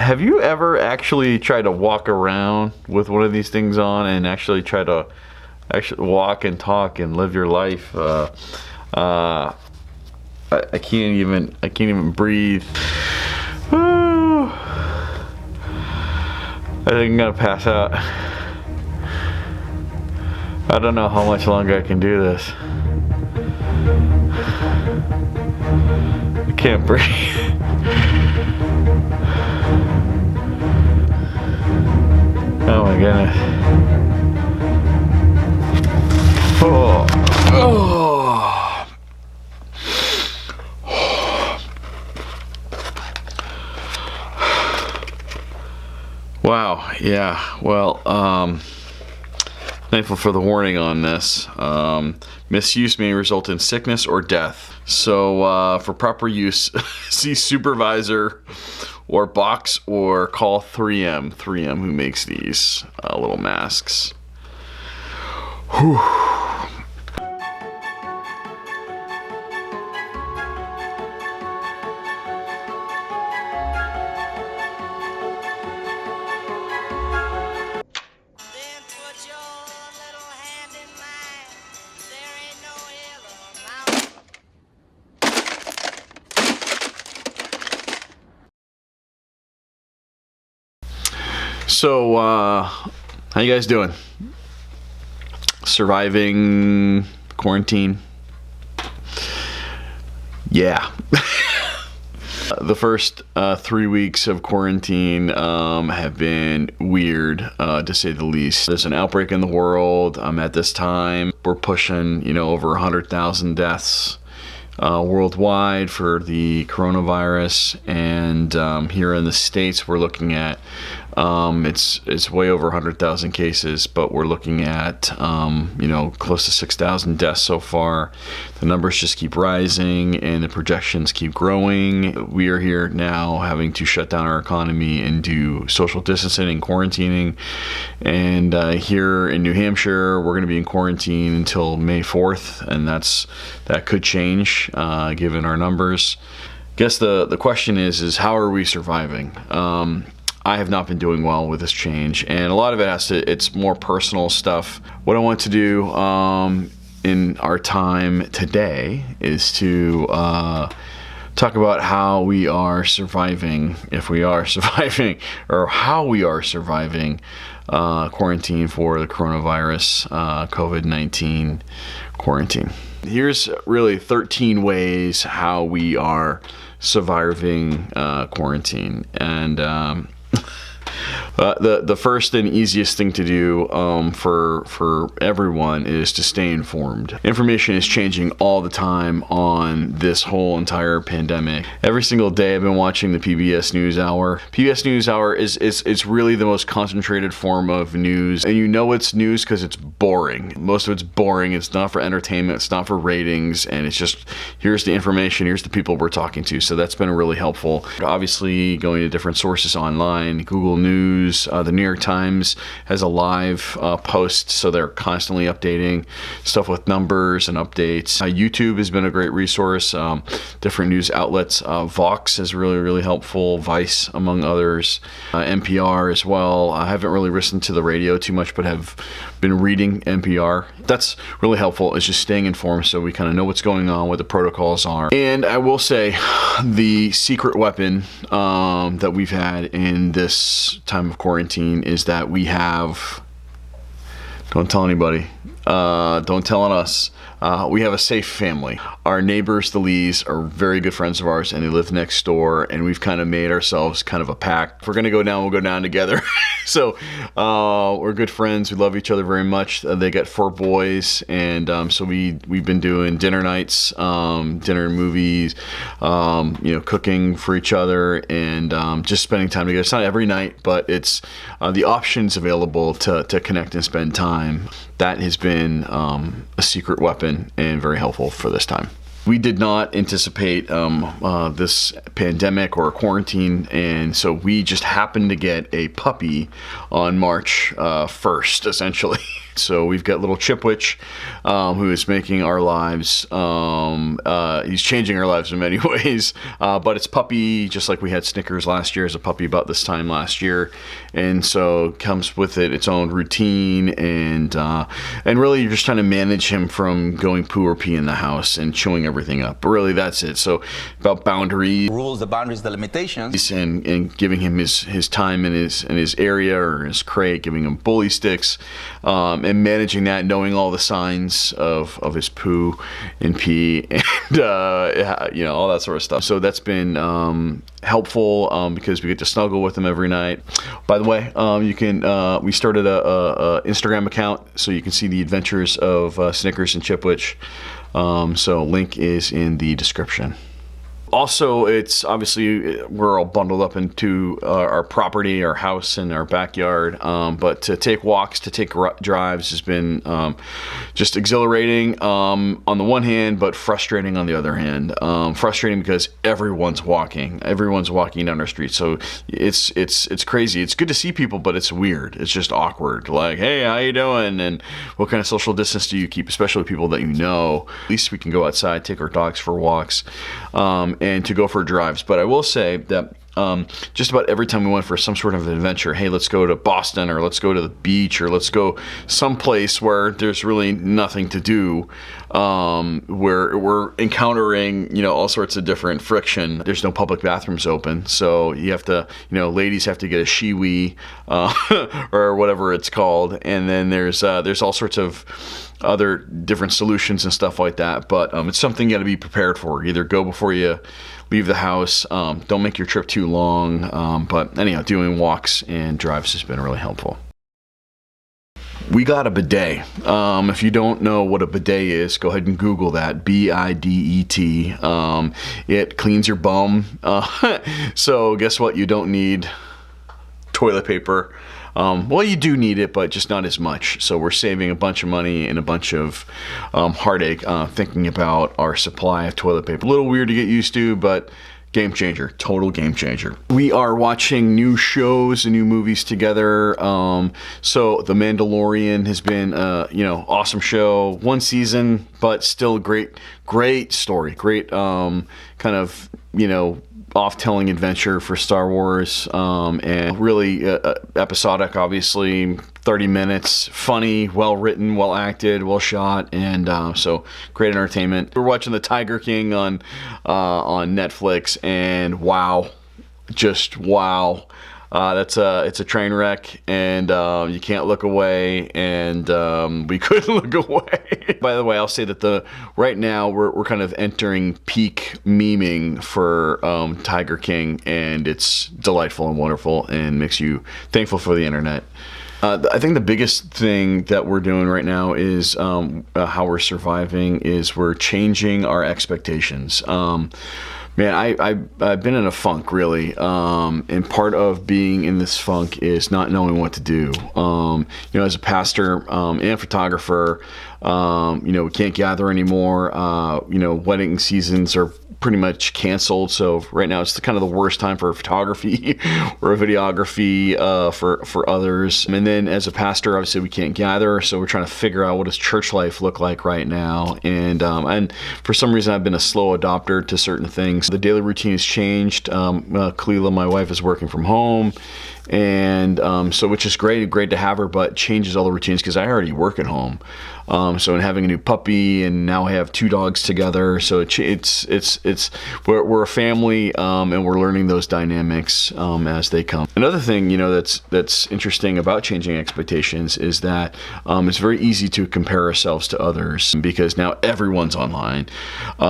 Have you ever actually tried to walk around with one of these things on and actually try to walk and talk and live your life? I can't even breathe. I think I'm gonna pass out. I don't know how much longer I can do this. I can't breathe. Oh my goodness. Oh. Oh. Wow. Yeah. Well, thankful for the warning on this. Misuse may result in sickness or death. So for proper use, see supervisor or box or call 3M. 3M who makes these little masks. Whew. So, how you guys doing? Surviving quarantine? Yeah. The first 3 weeks of quarantine have been weird, to say the least. There's an outbreak in the world. At this time, we're pushing, over 100,000 deaths worldwide for the coronavirus, and here in the States, we're looking at it's way over 100,000 cases, but we're looking at close to 6,000 deaths so far. The numbers just keep rising and the projections keep growing. We are here now having to shut down our economy and do social distancing and quarantining. And here in New Hampshire, we're going to be in quarantine until May 4th, and that could change given our numbers. I guess the question is how are we surviving? I have not been doing well with this change, and a lot of it's more personal stuff. What I want to do in our time today is to talk about how we are surviving, if we are surviving, or how we are surviving quarantine for the coronavirus, COVID-19 quarantine. Here's really 13 ways how we are surviving quarantine, and the first and easiest thing to do for everyone is to stay informed. Information is changing all the time on this whole entire pandemic. Every single day I've been watching the PBS NewsHour. PBS NewsHour is really the most concentrated form of news, and it's news because it's boring. Most of it's boring. It's not for entertainment. It's not for ratings, and it's just here's the information. Here's the people we're talking to. So that's been really helpful. Obviously, going to different sources online, Google News, the New York Times has a live post, so they're constantly updating stuff with numbers and updates. YouTube has been a great resource. Different news outlets. Vox is really, really helpful. Vice, among others. NPR as well. I haven't really listened to the radio too much, but have been reading NPR. That's really helpful, is just staying informed so we kind of know what's going on, what the protocols are. And I will say the secret weapon that we've had in this time of quarantine is that we have, don't tell anybody, don't tell on us, we have a safe family. Our neighbors, the Lees, are very good friends of ours, and they live next door, and we've kind of made ourselves kind of a pact. If we're going to go down, we'll go down together. So we're good friends. We love each other very much. They got 4 boys, and so we've been doing dinner nights, dinner and movies, cooking for each other, and just spending time together. It's not every night, but it's the options available to connect and spend time. That has been a secret weapon and very helpful for this time. We did not anticipate this pandemic or quarantine, and so we just happened to get a puppy on March 1st, essentially. So we've got little Chipwich, who is making our lives, he's changing our lives in many ways, but it's puppy, just like we had Snickers last year as a puppy about this time last year, and so comes with it its own routine, and really you're just trying to manage him from going poo or pee in the house and chewing everything up. But really that's it. So about boundaries, rules, the boundaries, the limitations, and giving him his time in his area or his crate, giving him bully sticks, and managing that, knowing all the signs of his poo and pee, and all that sort of stuff. So that's been helpful, because we get to snuggle with him every night. By the way, you can we started a Instagram account, so you can see the adventures of Snickers and Chipwich. So link is in the description. Also, it's obviously we're all bundled up into our property, our house, and our backyard. But to take walks, to take drives has been just exhilarating on the one hand, but frustrating on the other hand. Frustrating because everyone's walking down our street. So it's crazy. It's good to see people, but it's weird. It's just awkward. Like, hey, how you doing? And what kind of social distance do you keep, especially with people that you know? At least we can go outside, take our dogs for walks. And to go for drives. But I will say that just about every time we went for some sort of adventure, hey, let's go to Boston, or let's go to the beach, or let's go someplace where there's really nothing to do, where we're encountering, all sorts of different friction. There's no public bathrooms open, so you have to, ladies have to get a shiwi, or whatever it's called, and then there's all sorts of other different solutions and stuff like that. But it's something you got to be prepared for. Either go before you leave the house. Don't make your trip too long. But anyhow, doing walks and drives has been really helpful. We got a bidet. If you don't know what a bidet is, go ahead and Google that. B-I-D-E-T. It cleans your bum. So guess what? You don't need toilet paper. Well, you do need it, but just not as much. So we're saving a bunch of money and a bunch of heartache thinking about our supply of toilet paper. A little weird to get used to, but game changer, total game changer. We are watching new shows and new movies together. So The Mandalorian has been, awesome show. One season, but still great story. Great kind of, off-telling adventure for Star Wars, and really episodic, obviously. 30 minutes, funny, well written, well acted, well shot, and so great entertainment. We're watching The Tiger King on Netflix, and wow, just wow. It's a train wreck, and you can't look away, and we couldn't look away. By the way, I'll say that right now we're kind of entering peak memeing for Tiger King, and it's delightful and wonderful, and makes you thankful for the internet. I think the biggest thing that we're doing right now is how we're surviving is we're changing our expectations. Man, I've been in a funk, really, and part of being in this funk is not knowing what to do. As a pastor and photographer, we can't gather anymore. Wedding seasons are pretty much canceled, so right now it's kind of the worst time for photography or videography for others. And then as a pastor, obviously we can't gather, so we're trying to figure out what does church life look like right now. And for some reason I've been a slow adopter to certain things. The daily routine has changed. Kalila, my wife, is working from home, and so which is great to have her, but changes all the routines because I already work at home. So in having a new puppy, and now I have 2 dogs together, so we're a family, and we're learning those dynamics as they come. Another thing that's interesting about changing expectations is that it's very easy to compare ourselves to others because now everyone's online.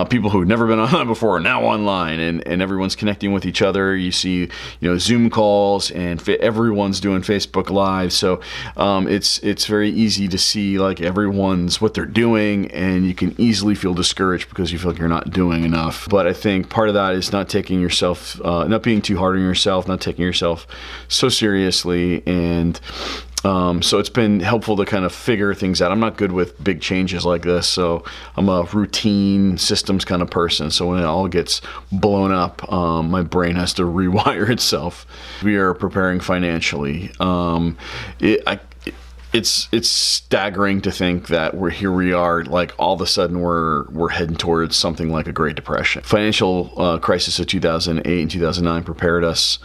People who've never been online before are now online, and everyone's connecting with each other. You see Zoom calls, and everyone's doing Facebook Live, so it's very easy to see like everyone's what they're doing, and you can easily feel discouraged because you feel like you're not doing enough. But I think part of that is not being too hard on yourself, not taking yourself so seriously, and so it's been helpful to kind of figure things out. I'm not good with big changes like this, so I'm a routine systems kind of person. So when it all gets blown up, my brain has to rewire itself. We are preparing financially. it's staggering to think that we are, like, all of a sudden we're heading towards something like a Great Depression. Financial crisis of 2008 and 2009 prepared us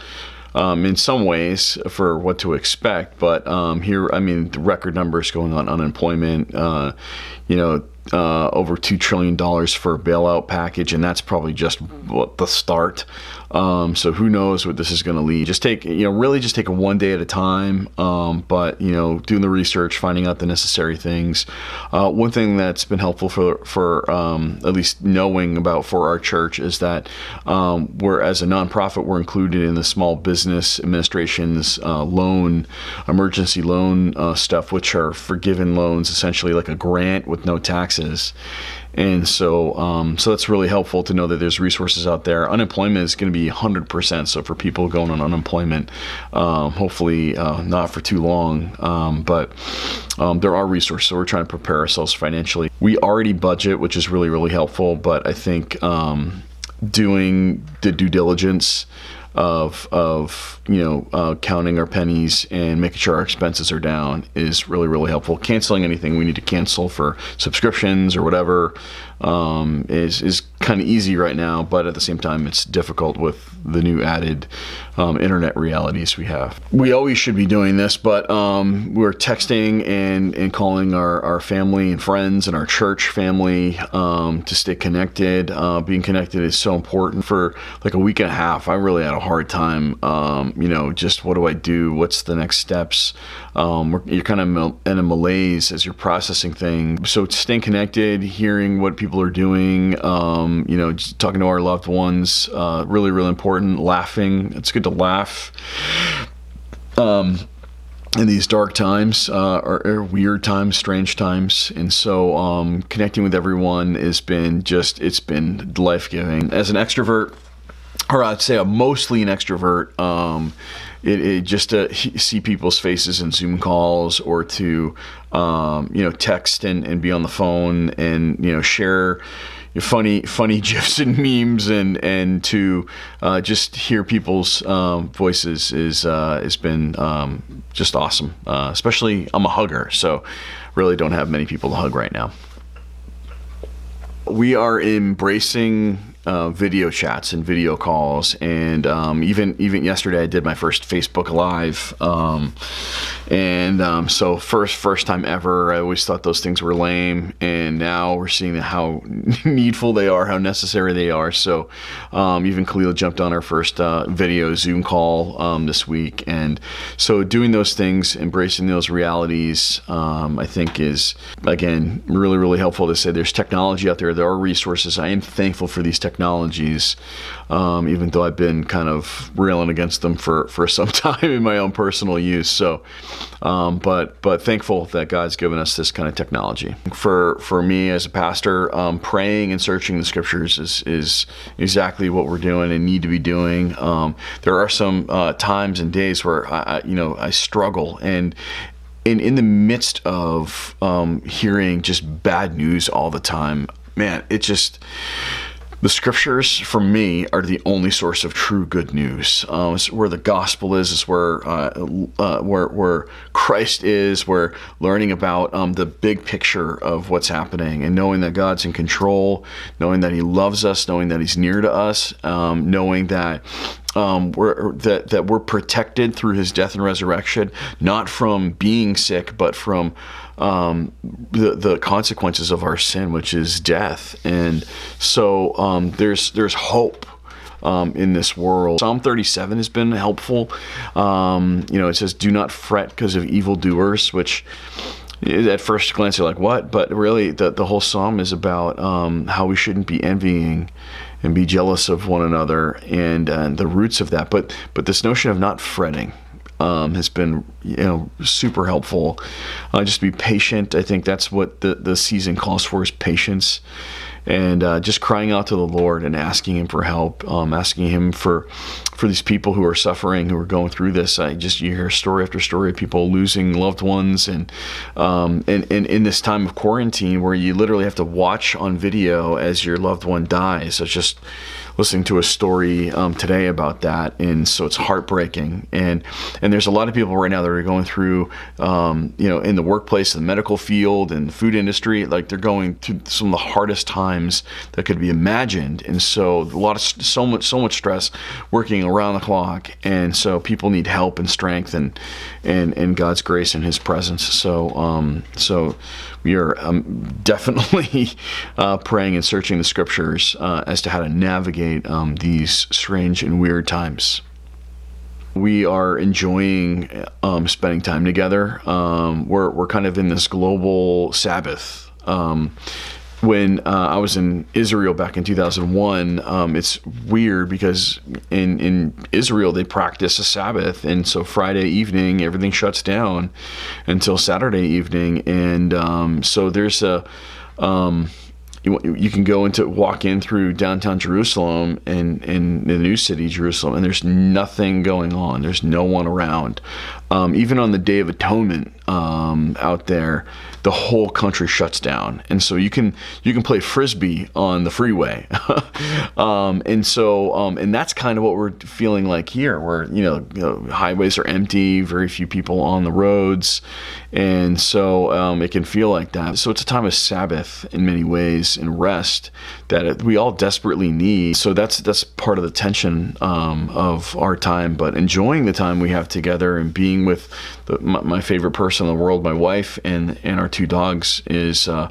in some ways for what to expect, but here, I mean, the record numbers going on unemployment, over $2 trillion for a bailout package, and that's probably just the start. So who knows what this is going to lead. Just take it one day at a time. But doing the research, finding out the necessary things. One thing that's been helpful for at least knowing about for our church is that we're, as a nonprofit, we're included in the Small Business Administration's emergency loan stuff, which are forgiven loans, essentially like a grant with no taxes. And so that's really helpful to know that there's resources out there. Unemployment is going to be 100%. So for people going on unemployment, hopefully not for too long, but there are resources. So we're trying to prepare ourselves financially. We already budget, which is really, really helpful. But I think doing the due diligence of counting our pennies and making sure our expenses are down is really, really helpful. Canceling anything we need to cancel for subscriptions or whatever is kind of easy right now, but at the same time it's difficult with the new added internet realities we have. We always should be doing this, but we're texting and calling our family and friends and our church family to stay connected. Being connected is so important. For like a week and a half, I really had a hard time, just what do I do? What's the next steps? You're kind of in a malaise as you're processing things. So staying connected, hearing what people are doing, just talking to our loved ones, really, really important. Laughing. It's good to laugh in these dark times, or weird times, strange times. And so connecting with everyone it's been life-giving. As an extrovert, or I'd say I'm mostly an extrovert, it just to see people's faces in Zoom calls, or to text and be on the phone and share funny GIFs and memes, and to just hear people's voices has been just awesome. Especially, I'm a hugger, so really don't have many people to hug right now. We are embracing video chats and video calls, and even yesterday I did my first Facebook Live, so first time ever. I always thought those things were lame, and now we're seeing how needful they are, how necessary they are. So even Khalil jumped on our first video Zoom call this week, and so doing those things, embracing those realities, I think is, again, really, really helpful to say there's technology out there. There are resources. I am thankful for these technologies, even though I've been kind of railing against them for some time in my own personal use. So, but thankful that God's given us this kind of technology. For me as a pastor, praying and searching the scriptures is exactly what we're doing and need to be doing. There are some times and days where I struggle, and in the midst of hearing just bad news all the time, man, the scriptures for me are the only source of true good news. It's where the gospel is. It's where Christ is. We're learning about the big picture of what's happening, and knowing that God's in control, knowing that He loves us, knowing that He's near to us, knowing that we're protected through His death and resurrection, not from being sick, but from the consequences of our sin, which is death. And so there's hope in this world. Psalm 37 has been helpful. It says, "Do not fret because of evildoers," which at first glance you're like, what? But really the whole psalm is about how we shouldn't be envying and be jealous of one another, and the roots of that. But this notion of not fretting has been super helpful. Just be patient. I think that's what the season calls for, is patience, and just crying out to the Lord and asking Him for help, asking Him for these people who are suffering, who are going through this. You hear story after story of people losing loved ones, and in this time of quarantine where you literally have to watch on video as your loved one dies. It's just listening to a story today about that, and so it's heartbreaking. And there's a lot of people right now that are going through, in the workplace, the medical field, and the food industry, like they're going through some of the hardest times that could be imagined. And so so much stress, working around the clock, and so people need help and strength and God's grace and His presence. So we are definitely praying and searching the Scriptures as to how to navigate these strange and weird times. We are enjoying spending time together. We're kind of in this global Sabbath. When I was in Israel back in 2001, it's weird because in Israel they practice a Sabbath, and so Friday evening everything shuts down until Saturday evening, and so there's you can walk in through downtown Jerusalem and in the new city Jerusalem, and there's nothing going on. There's no one around. Even on the Day of Atonement out there, the whole country shuts down, and so you can play frisbee on the freeway, and that's kind of what we're feeling like here, where highways are empty, very few people on the roads, and so it can feel like that. So it's a time of Sabbath in many ways and rest that we all desperately need. So that's part of the tension of our time, but enjoying the time we have together and being with my favorite person in the world, my wife, and our two dogs is who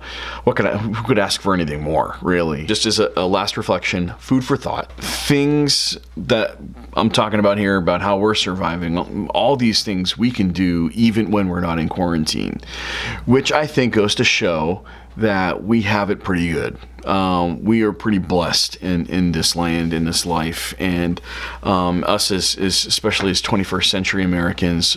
could ask for anything more, really? Just as a last reflection, food for thought. Things that I'm talking about here, about how we're surviving, all these things we can do even when we're not in quarantine, which I think goes to show that we have it pretty good. We are pretty blessed in this land, in this life, and us as especially as 21st century Americans,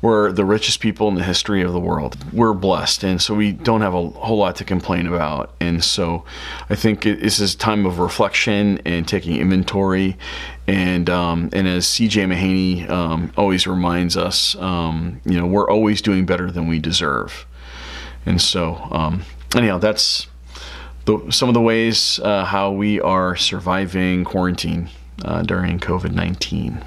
we're the richest people in the history of the world. We're blessed, and so we don't have a whole lot to complain about. And so I think this is a time of reflection and taking inventory. And as C.J. Mahaney always reminds us, we're always doing better than we deserve. And so, anyhow, that's some of the ways how we are surviving quarantine during COVID-19.